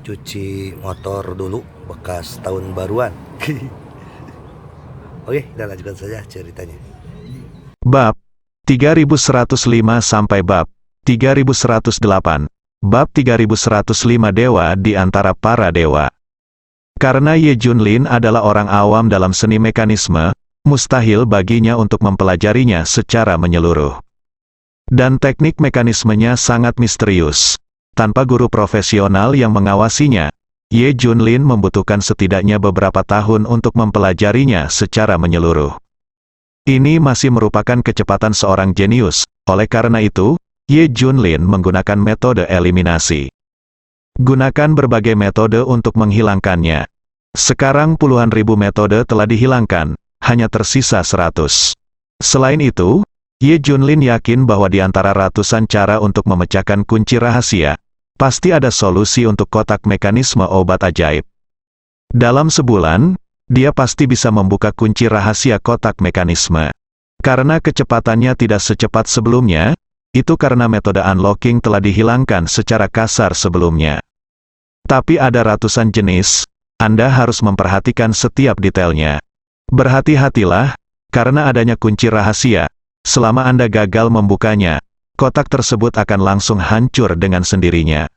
cuci motor dulu bekas tahun baruan. Oke, kita lanjutkan saja ceritanya. Bab 3105 sampai bab 3108. Bab 3105 Dewa di antara para dewa. Karena Ye Junlin adalah orang awam dalam seni mekanisme, mustahil baginya untuk mempelajarinya secara menyeluruh. Dan teknik mekanismenya sangat misterius. Tanpa guru profesional yang mengawasinya, Ye Junlin membutuhkan setidaknya beberapa tahun untuk mempelajarinya secara menyeluruh. Ini masih merupakan kecepatan seorang jenius, oleh karena itu, Ye Junlin menggunakan metode eliminasi. Gunakan berbagai metode untuk menghilangkannya. Sekarang puluhan ribu metode telah dihilangkan, hanya tersisa 100. Selain itu, Ye Junlin yakin bahwa di antara ratusan cara untuk memecahkan kunci rahasia, pasti ada solusi untuk kotak mekanisme obat ajaib. Dalam sebulan, dia pasti bisa membuka kunci rahasia kotak mekanisme. Karena kecepatannya tidak secepat sebelumnya, itu karena metode unlocking telah dihilangkan secara kasar sebelumnya. Tapi ada ratusan jenis, Anda harus memperhatikan setiap detailnya. Berhati-hatilah, karena adanya kunci rahasia. Selama Anda gagal membukanya, kotak tersebut akan langsung hancur dengan sendirinya.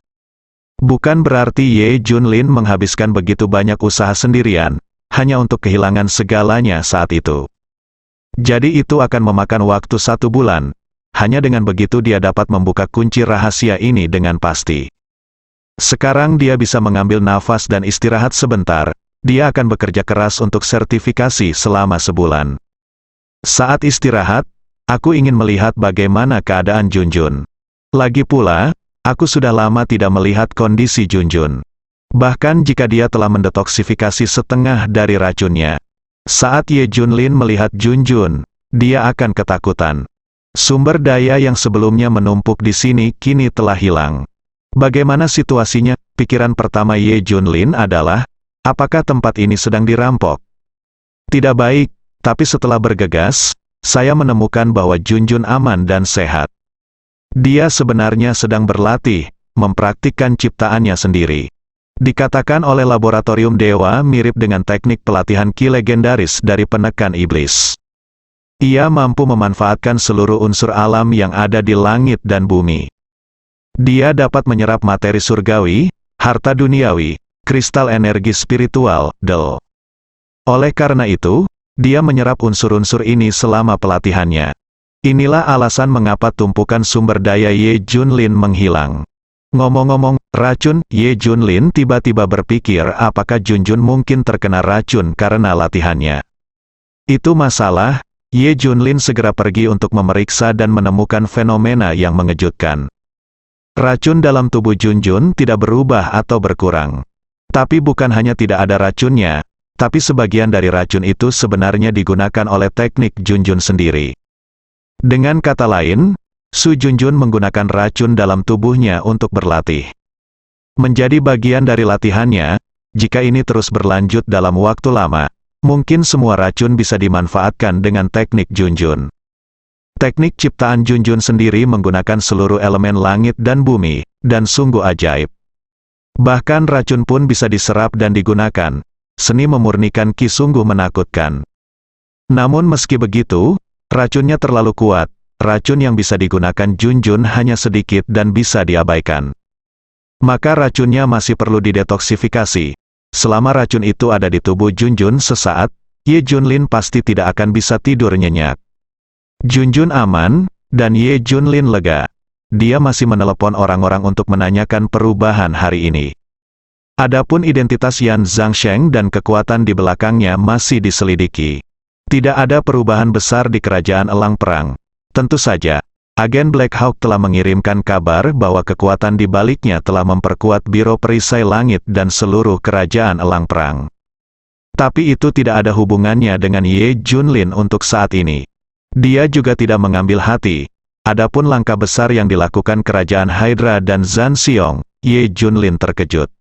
Bukan berarti Ye Junlin menghabiskan begitu banyak usaha sendirian, hanya untuk kehilangan segalanya saat itu. Jadi itu akan memakan waktu 1 bulan. Hanya dengan begitu dia dapat membuka kunci rahasia ini dengan pasti. Sekarang dia bisa mengambil nafas dan istirahat sebentar. Dia akan bekerja keras untuk sertifikasi selama sebulan. Saat istirahat, aku ingin melihat bagaimana keadaan Junjun. Lagi pula, aku sudah lama tidak melihat kondisi Junjun. Bahkan jika dia telah mendetoksifikasi setengah dari racunnya. Saat Ye Junlin melihat Junjun, dia akan ketakutan. Sumber daya yang sebelumnya menumpuk di sini kini telah hilang. Bagaimana situasinya? Pikiran pertama Ye Junlin adalah, apakah tempat ini sedang dirampok? Tidak baik, tapi setelah bergegas, saya menemukan bahwa Junjun aman dan sehat. Dia sebenarnya sedang berlatih, mempraktikkan ciptaannya sendiri. Dikatakan oleh laboratorium dewa mirip dengan teknik pelatihan ki legendaris dari penekan iblis. Ia mampu memanfaatkan seluruh unsur alam yang ada di langit dan bumi. Dia dapat menyerap materi surgawi, harta duniawi, kristal energi spiritual, del. Oleh karena itu, dia menyerap unsur-unsur ini selama pelatihannya. Inilah alasan mengapa tumpukan sumber daya Ye Junlin menghilang. Ngomong-ngomong, racun, Ye Junlin tiba-tiba berpikir apakah Junjun mungkin terkena racun karena latihannya. Itu masalah, Ye Junlin segera pergi untuk memeriksa dan menemukan fenomena yang mengejutkan. Racun dalam tubuh Junjun tidak berubah atau berkurang. Tapi bukan hanya tidak ada racunnya, tapi sebagian dari racun itu sebenarnya digunakan oleh teknik Junjun sendiri. Dengan kata lain, Su Junjun menggunakan racun dalam tubuhnya untuk berlatih. Menjadi bagian dari latihannya, jika ini terus berlanjut dalam waktu lama, mungkin semua racun bisa dimanfaatkan dengan teknik Junjun. Teknik ciptaan Junjun sendiri menggunakan seluruh elemen langit dan bumi, dan sungguh ajaib. Bahkan racun pun bisa diserap dan digunakan. Seni memurnikan ki sungguh menakutkan. Namun meski begitu, racunnya terlalu kuat. Racun yang bisa digunakan Junjun hanya sedikit dan bisa diabaikan. Maka racunnya masih perlu didetoksifikasi. Selama racun itu ada di tubuh Junjun sesaat, Ye Junlin pasti tidak akan bisa tidur nyenyak. Junjun aman, dan Ye Junlin lega. Dia masih menelepon orang-orang untuk menanyakan perubahan hari ini. Adapun identitas Yan Zhangsheng dan kekuatan di belakangnya masih diselidiki. Tidak ada perubahan besar di kerajaan Elang Perang. Tentu saja, agen Black Hawk telah mengirimkan kabar bahwa kekuatan di baliknya telah memperkuat Biro Perisai Langit dan seluruh kerajaan Elang Perang. Tapi itu tidak ada hubungannya dengan Ye Junlin untuk saat ini. Dia juga tidak mengambil hati. Adapun langkah besar yang dilakukan kerajaan Hydra dan Zhan Xiong, Ye Junlin terkejut.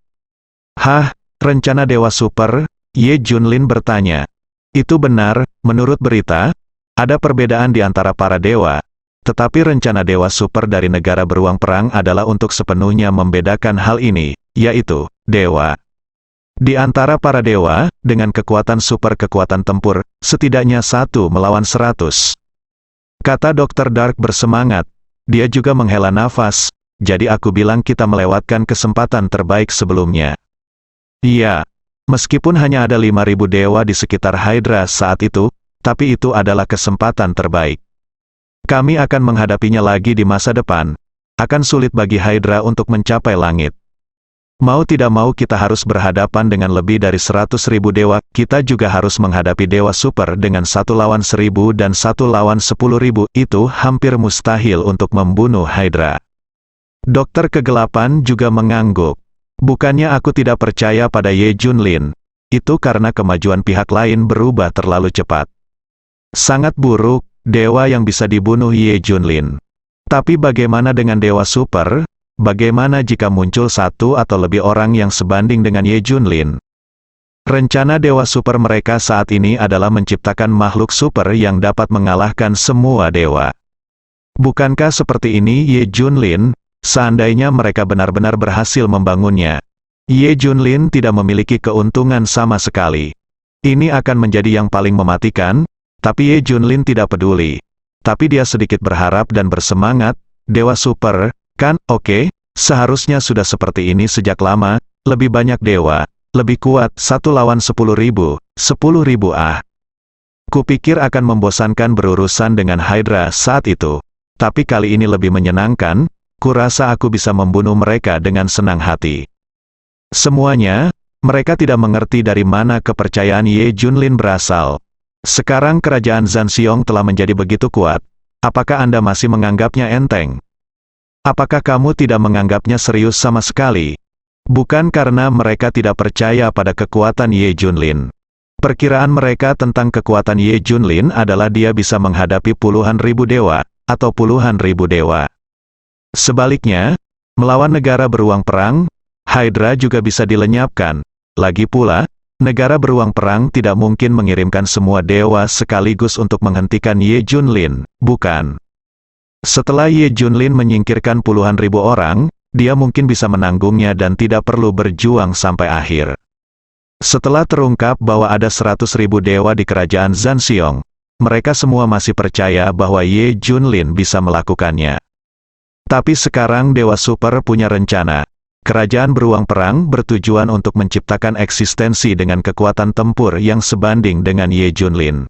Hah, rencana Dewa Super? Ye Junlin bertanya. Itu benar, menurut berita, ada perbedaan di antara para dewa, tetapi rencana Dewa Super dari negara beruang perang adalah untuk sepenuhnya membedakan hal ini, yaitu, dewa. Di antara para dewa, dengan kekuatan super kekuatan tempur, setidaknya 1 melawan 100. Kata Dr. Dark bersemangat. Dia juga menghela nafas, jadi aku bilang kita melewatkan kesempatan terbaik sebelumnya. Iya, meskipun hanya ada 5.000 dewa di sekitar Hydra saat itu, tapi itu adalah kesempatan terbaik. Kami akan menghadapinya lagi di masa depan. Akan sulit bagi Hydra untuk mencapai langit. Mau tidak mau kita harus berhadapan dengan lebih dari 100.000 dewa, kita juga harus menghadapi dewa super dengan 1 lawan 1.000 dan 1 lawan 10.000, itu hampir mustahil untuk membunuh Hydra. Dokter Kegelapan juga mengangguk. Bukannya aku tidak percaya pada Ye Junlin, itu karena kemajuan pihak lain berubah terlalu cepat. Sangat buruk, dewa yang bisa dibunuh Ye Junlin. Tapi bagaimana dengan dewa super? Bagaimana jika muncul 1 atau lebih orang yang sebanding dengan Ye Junlin? Rencana dewa super mereka saat ini adalah menciptakan makhluk super yang dapat mengalahkan semua dewa. Bukankah seperti ini Ye Junlin, seandainya mereka benar-benar berhasil membangunnya? Ye Junlin tidak memiliki keuntungan sama sekali. Ini akan menjadi yang paling mematikan, tapi Ye Junlin tidak peduli. Tapi dia sedikit berharap dan bersemangat, dewa super, kan, oke, seharusnya sudah seperti ini sejak lama, lebih banyak dewa, lebih kuat, 1 lawan 10.000, 10.000 Kupikir akan membosankan berurusan dengan Hydra saat itu, tapi kali ini lebih menyenangkan, kurasa aku bisa membunuh mereka dengan senang hati. Semuanya, mereka tidak mengerti dari mana kepercayaan Ye Junlin berasal. Sekarang kerajaan Zanxiong telah menjadi begitu kuat, apakah Anda masih menganggapnya enteng? Apakah kamu tidak menganggapnya serius sama sekali? Bukan karena mereka tidak percaya pada kekuatan Ye Junlin. Perkiraan mereka tentang kekuatan Ye Junlin adalah dia bisa menghadapi puluhan ribu dewa, atau puluhan ribu dewa. Sebaliknya, melawan negara beruang perang, Hydra juga bisa dilenyapkan. Lagi pula, negara beruang perang tidak mungkin mengirimkan semua dewa sekaligus untuk menghentikan Ye Junlin, bukan? Setelah Ye Junlin menyingkirkan puluhan ribu orang, dia mungkin bisa menanggungnya dan tidak perlu berjuang sampai akhir. Setelah terungkap bahwa ada 100.000 dewa di kerajaan Zanxiong, mereka semua masih percaya bahwa Ye Junlin bisa melakukannya. Tapi sekarang dewa super punya rencana. Kerajaan beruang perang bertujuan untuk menciptakan eksistensi dengan kekuatan tempur yang sebanding dengan Ye Junlin.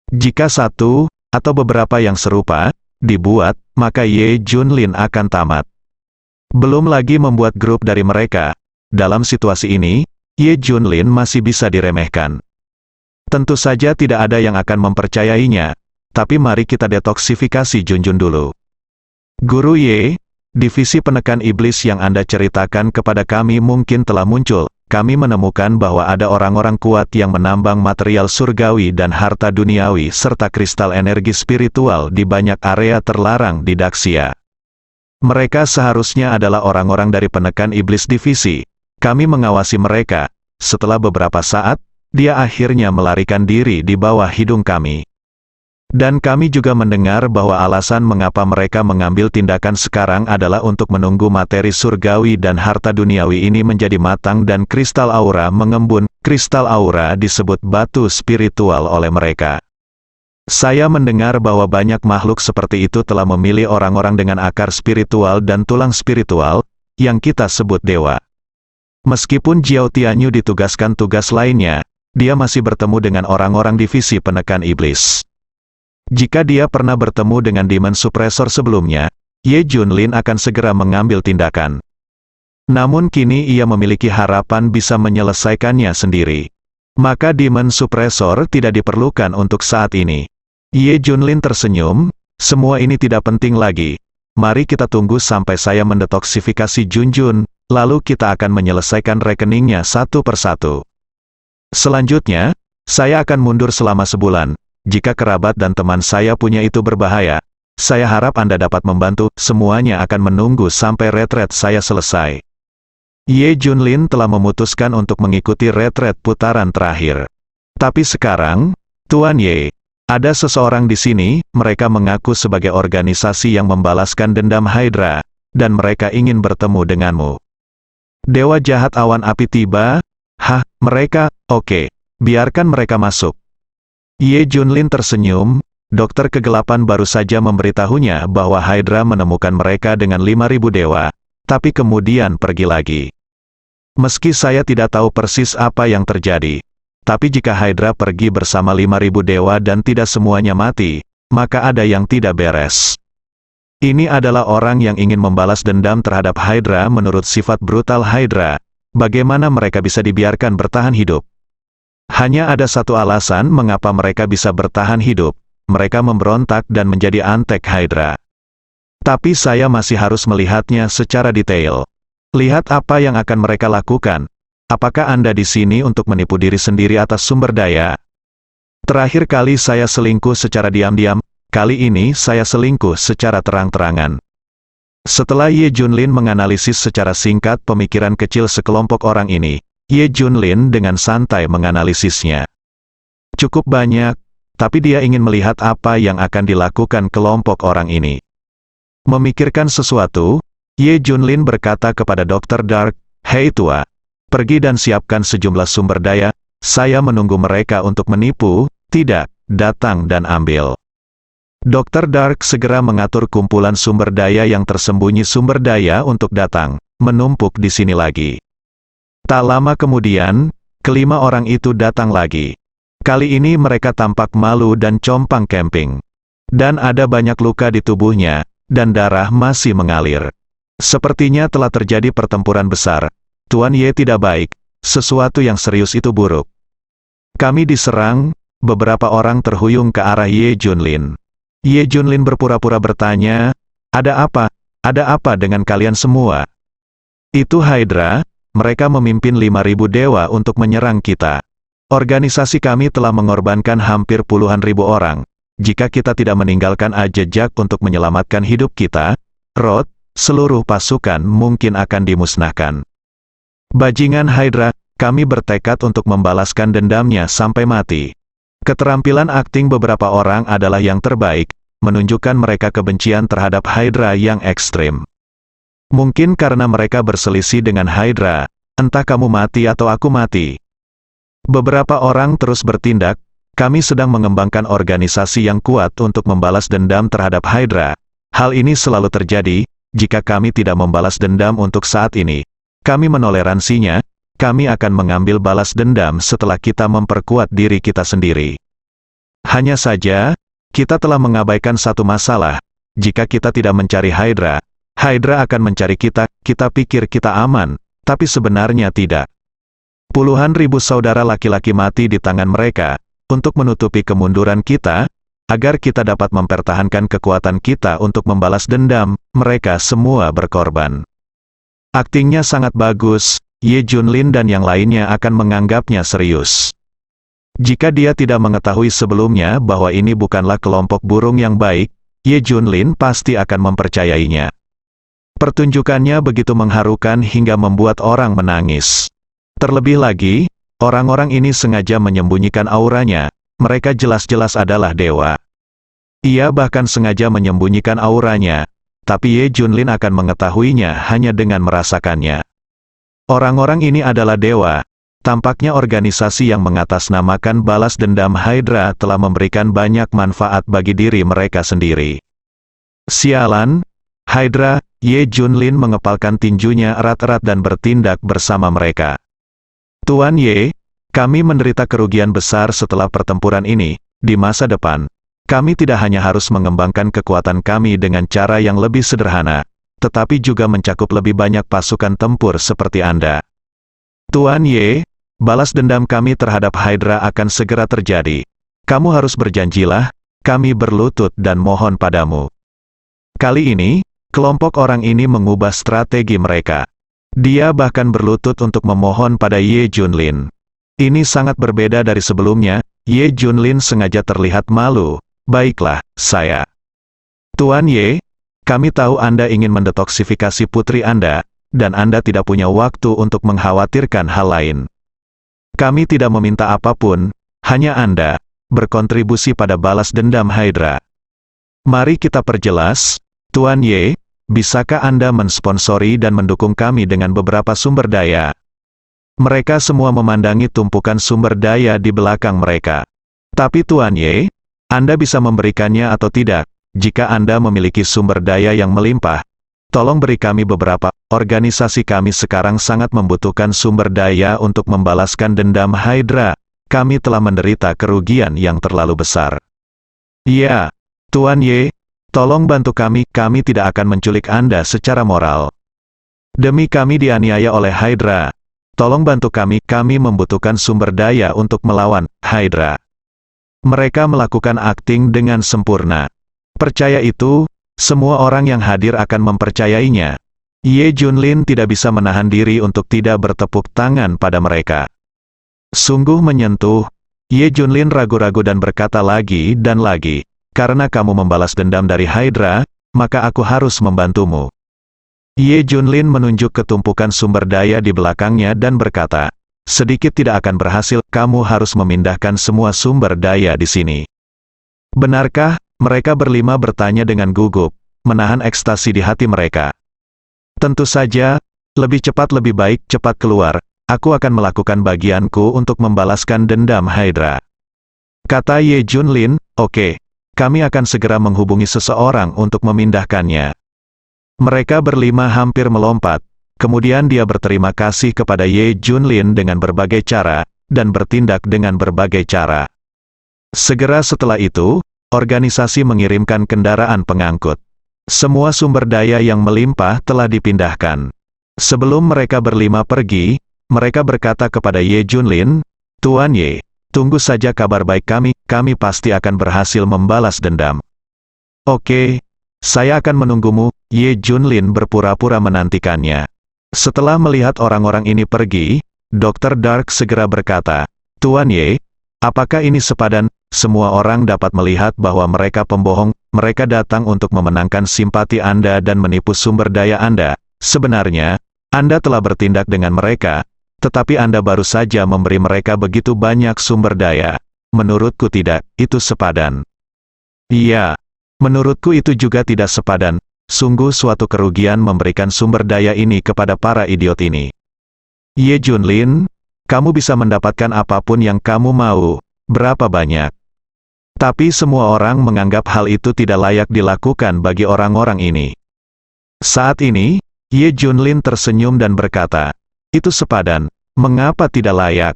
Jika 1, atau beberapa yang serupa, dibuat, maka Ye Junlin akan tamat. Belum lagi membuat grup dari mereka. Dalam situasi ini, Ye Junlin masih bisa diremehkan. Tentu saja tidak ada yang akan mempercayainya, tapi mari kita detoksifikasi Junjun dulu. Guru Ye, divisi penekan iblis yang Anda ceritakan kepada kami mungkin telah muncul. Kami menemukan bahwa ada orang-orang kuat yang menambang material surgawi dan harta duniawi serta kristal energi spiritual di banyak area terlarang di Daxia. Mereka seharusnya adalah orang-orang dari penekan iblis divisi. Kami mengawasi mereka. Setelah beberapa saat, dia akhirnya melarikan diri di bawah hidung kami. Dan kami juga mendengar bahwa alasan mengapa mereka mengambil tindakan sekarang adalah untuk menunggu materi surgawi dan harta duniawi ini menjadi matang dan kristal aura mengembun. Kristal aura disebut batu spiritual oleh mereka. Saya mendengar bahwa banyak makhluk seperti itu telah memilih orang-orang dengan akar spiritual dan tulang spiritual, yang kita sebut dewa. Meskipun Jiao Tianyu ditugaskan tugas lainnya, dia masih bertemu dengan orang-orang divisi penekan iblis. Jika dia pernah bertemu dengan Demon Suppressor sebelumnya, Ye Junlin akan segera mengambil tindakan. Namun kini ia memiliki harapan bisa menyelesaikannya sendiri. Maka Demon Suppressor tidak diperlukan untuk saat ini. Ye Junlin tersenyum, semua ini tidak penting lagi. Mari kita tunggu sampai saya mendetoksifikasi Junjun, lalu kita akan menyelesaikan rekeningnya satu persatu. Selanjutnya, saya akan mundur selama sebulan. Jika kerabat dan teman saya punya itu berbahaya, saya harap Anda dapat membantu, semuanya akan menunggu sampai retret saya selesai. Ye Junlin telah memutuskan untuk mengikuti retret putaran terakhir. Tapi sekarang, Tuan Ye, ada seseorang di sini, mereka mengaku sebagai organisasi yang membalaskan dendam Hydra, dan mereka ingin bertemu denganmu. Dewa jahat awan api tiba. Hah, mereka, oke. Biarkan mereka masuk. Ye Junlin tersenyum. Dokter kegelapan baru saja memberitahunya bahwa Hydra menemukan mereka dengan 5.000 dewa, tapi kemudian pergi lagi. Meski saya tidak tahu persis apa yang terjadi, tapi jika Hydra pergi bersama 5.000 dewa dan tidak semuanya mati, maka ada yang tidak beres. Ini adalah orang yang ingin membalas dendam terhadap Hydra menurut sifat brutal Hydra. Bagaimana mereka bisa dibiarkan bertahan hidup? Hanya ada satu alasan mengapa mereka bisa bertahan hidup. Mereka memberontak dan menjadi antek Hydra. Tapi saya masih harus melihatnya secara detail. Lihat apa yang akan mereka lakukan. Apakah Anda di sini untuk menipu diri sendiri atas sumber daya? Terakhir kali saya selingkuh secara diam-diam, kali ini saya selingkuh secara terang-terangan. Setelah Ye Junlin menganalisis secara singkat pemikiran kecil sekelompok orang ini, Ye Junlin dengan santai menganalisisnya. Cukup banyak, tapi dia ingin melihat apa yang akan dilakukan kelompok orang ini. Memikirkan sesuatu, Ye Junlin berkata kepada Dr. Dark, "Hei tua, pergi dan siapkan sejumlah sumber daya, saya menunggu mereka untuk menipu, tidak, datang dan ambil." Dr. Dark segera mengatur kumpulan sumber daya yang tersembunyi sumber daya untuk datang, menumpuk di sini lagi. Tak lama kemudian, kelima orang itu datang lagi. Kali ini mereka tampak malu dan compang camping. Dan ada banyak luka di tubuhnya, dan darah masih mengalir. Sepertinya telah terjadi pertempuran besar. Tuan Ye tidak baik, sesuatu yang serius itu buruk. Kami diserang, beberapa orang terhuyung ke arah Ye Junlin. Ye Junlin berpura-pura bertanya, ada apa dengan kalian semua? Itu Hydra, mereka memimpin 5.000 dewa untuk menyerang kita. Organisasi kami telah mengorbankan hampir puluhan ribu orang. Jika kita tidak meninggalkan jejak untuk menyelamatkan hidup kita, Rod, seluruh pasukan mungkin akan dimusnahkan. Bajingan Hydra, kami bertekad untuk membalaskan dendamnya sampai mati. Keterampilan akting beberapa orang adalah yang terbaik, menunjukkan mereka kebencian terhadap Hydra yang ekstrim. Mungkin karena mereka berselisih dengan Hydra, entah kamu mati atau aku mati. Beberapa orang terus bertindak, kami sedang mengembangkan organisasi yang kuat untuk membalas dendam terhadap Hydra. Hal ini selalu terjadi, jika kami tidak membalas dendam untuk saat ini. Kami menoleransinya, kami akan mengambil balas dendam setelah kita memperkuat diri kita sendiri. Hanya saja, kita telah mengabaikan satu masalah. Jika kita tidak mencari Hydra, Hydra akan mencari kita pikir kita aman, tapi sebenarnya tidak. Puluhan ribu saudara laki-laki mati di tangan mereka, untuk menutupi kemunduran kita, agar kita dapat mempertahankan kekuatan kita untuk membalas dendam, mereka semua berkorban. Aktingnya sangat bagus, Ye Junlin dan yang lainnya akan menganggapnya serius. Jika dia tidak mengetahui sebelumnya bahwa ini bukanlah kelompok burung yang baik, Ye Junlin pasti akan mempercayainya. Pertunjukannya begitu mengharukan hingga membuat orang menangis. Terlebih lagi, orang-orang ini sengaja menyembunyikan auranya, mereka jelas-jelas adalah dewa. Ia bahkan sengaja menyembunyikan auranya, tapi Ye Junlin akan mengetahuinya hanya dengan merasakannya. Orang-orang ini adalah dewa, tampaknya organisasi yang mengatasnamakan balas dendam Hydra telah memberikan banyak manfaat bagi diri mereka sendiri. Sialan, Hydra, Ye Junlin mengepalkan tinjunya erat-erat dan bertindak bersama mereka. Tuan Ye, kami menderita kerugian besar setelah pertempuran ini. Di masa depan, kami tidak hanya harus mengembangkan kekuatan kami dengan cara yang lebih sederhana, tetapi juga mencakup lebih banyak pasukan tempur seperti Anda. Tuan Ye, balas dendam kami terhadap Hydra akan segera terjadi. Kamu harus berjanjilah, kami berlutut dan mohon padamu. Kali ini, kelompok orang ini mengubah strategi mereka. Dia bahkan berlutut untuk memohon pada Ye Junlin. Ini sangat berbeda dari sebelumnya, Ye Junlin sengaja terlihat malu. Baiklah, saya. Tuan Ye, kami tahu Anda ingin mendetoksifikasi putri Anda, dan Anda tidak punya waktu untuk mengkhawatirkan hal lain. Kami tidak meminta apapun, hanya Anda, berkontribusi pada balas dendam Hydra. Mari kita perjelas, Tuan Ye, bisakah Anda mensponsori dan mendukung kami dengan beberapa sumber daya? Mereka semua memandangi tumpukan sumber daya di belakang mereka. Tapi Tuan Ye, Anda bisa memberikannya atau tidak? Jika Anda memiliki sumber daya yang melimpah, tolong beri kami beberapa. Organisasi kami sekarang sangat membutuhkan sumber daya untuk membalaskan dendam Hydra. Kami telah menderita kerugian yang terlalu besar. Ya, Tuan Ye, tolong bantu kami tidak akan menculik Anda secara moral. Demi kami dianiaya oleh Hydra. Tolong bantu kami membutuhkan sumber daya untuk melawan Hydra. Mereka melakukan akting dengan sempurna. Percaya itu, semua orang yang hadir akan mempercayainya. Ye Junlin tidak bisa menahan diri untuk tidak bertepuk tangan pada mereka. Sungguh menyentuh, Ye Junlin ragu-ragu dan berkata lagi dan lagi, karena kamu membalas dendam dari Hydra, maka aku harus membantumu. Ye Junlin menunjuk ke tumpukan sumber daya di belakangnya dan berkata, sedikit tidak akan berhasil, kamu harus memindahkan semua sumber daya di sini. Benarkah? Mereka berlima bertanya dengan gugup, menahan ekstasi di hati mereka. Tentu saja, lebih cepat lebih baik cepat keluar, aku akan melakukan bagianku untuk membalaskan dendam Hydra. Kata Ye Junlin, oke, kami akan segera menghubungi seseorang untuk memindahkannya. Mereka berlima hampir melompat, kemudian dia berterima kasih kepada Ye Junlin dengan berbagai cara, dan bertindak dengan berbagai cara. Segera setelah itu, organisasi mengirimkan kendaraan pengangkut. Semua sumber daya yang melimpah telah dipindahkan. Sebelum mereka berlima pergi, mereka berkata kepada Ye Junlin, Tuan Ye, tunggu saja kabar baik kami pasti akan berhasil membalas dendam. Oke, saya akan menunggumu. Ye Junlin berpura-pura menantikannya. Setelah melihat orang-orang ini pergi, Dr. Dark segera berkata, Tuan Ye, apakah ini sepadan? Semua orang dapat melihat bahwa mereka pembohong, mereka datang untuk memenangkan simpati Anda dan menipu sumber daya Anda. Sebenarnya, Anda telah bertindak dengan mereka, tetapi Anda baru saja memberi mereka begitu banyak sumber daya. Menurutku tidak, itu sepadan. Iya, menurutku itu juga tidak sepadan. Sungguh suatu kerugian memberikan sumber daya ini kepada para idiot ini. Ye Junlin, kamu bisa mendapatkan apapun yang kamu mau, berapa banyak. Tapi semua orang menganggap hal itu tidak layak dilakukan bagi orang-orang ini. Saat ini, Ye Junlin tersenyum dan berkata, itu sepadan, mengapa tidak layak?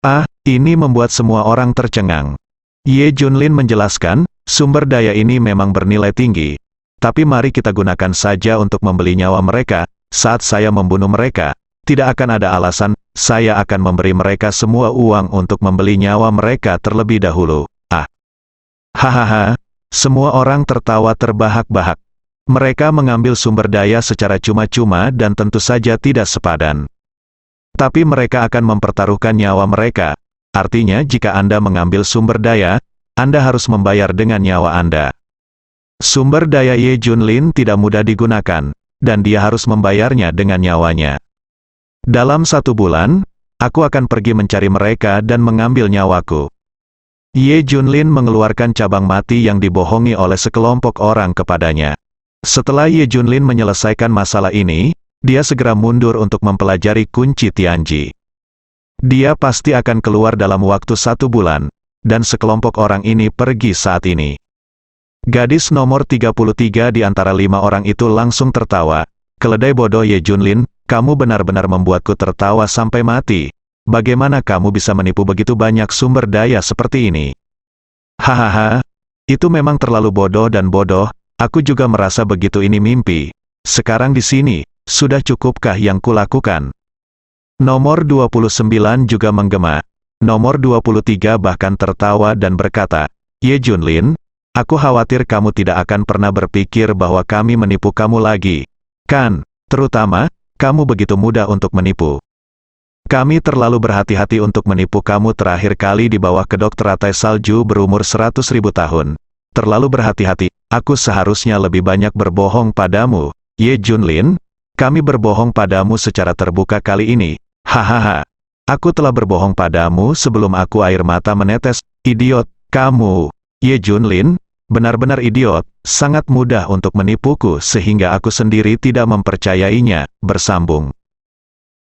Ah, ini membuat semua orang tercengang. Ye Junlin menjelaskan, sumber daya ini memang bernilai tinggi. Tapi mari kita gunakan saja untuk membeli nyawa mereka. Saat saya membunuh mereka, tidak akan ada alasan, saya akan memberi mereka semua uang untuk membeli nyawa mereka terlebih dahulu. Ah. Hahaha, semua orang tertawa terbahak-bahak. Mereka mengambil sumber daya secara cuma-cuma dan tentu saja tidak sepadan. Tapi mereka akan mempertaruhkan nyawa mereka. Artinya jika Anda mengambil sumber daya, Anda harus membayar dengan nyawa Anda. Sumber daya Ye Junlin tidak mudah digunakan, dan dia harus membayarnya dengan nyawanya. Dalam 1 bulan, aku akan pergi mencari mereka dan mengambil nyawaku. Ye Junlin mengeluarkan cabang mati yang dibohongi oleh sekelompok orang kepadanya. Setelah Ye Junlin menyelesaikan masalah ini, dia segera mundur untuk mempelajari kunci Tianji. Dia pasti akan keluar dalam waktu 1 bulan, dan sekelompok orang ini pergi saat ini. Gadis nomor 33 di antara 5 orang itu langsung tertawa. Keledai bodoh Ye Junlin, kamu benar-benar membuatku tertawa sampai mati. Bagaimana kamu bisa menipu begitu banyak sumber daya seperti ini? Hahaha, itu memang terlalu bodoh dan bodoh, aku juga merasa begitu ini mimpi. Sekarang di sini, sudah cukupkah yang kulakukan? Nomor 29 juga menggema. Nomor 23 bahkan tertawa dan berkata, Ye Junlin, aku khawatir kamu tidak akan pernah berpikir bahwa kami menipu kamu lagi. Kan, terutama, kamu begitu mudah untuk menipu. Kami terlalu berhati-hati untuk menipu kamu terakhir kali di bawah kedok teratai salju berumur 100.000 tahun. Terlalu berhati-hati, aku seharusnya lebih banyak berbohong padamu. Ye Junlin, kami berbohong padamu secara terbuka kali ini. Hahaha. Aku telah berbohong padamu sebelum aku air mata menetes. Idiot, kamu. Ye Junlin, Benar-benar idiot, sangat mudah untuk menipuku sehingga aku sendiri tidak mempercayainya, bersambung.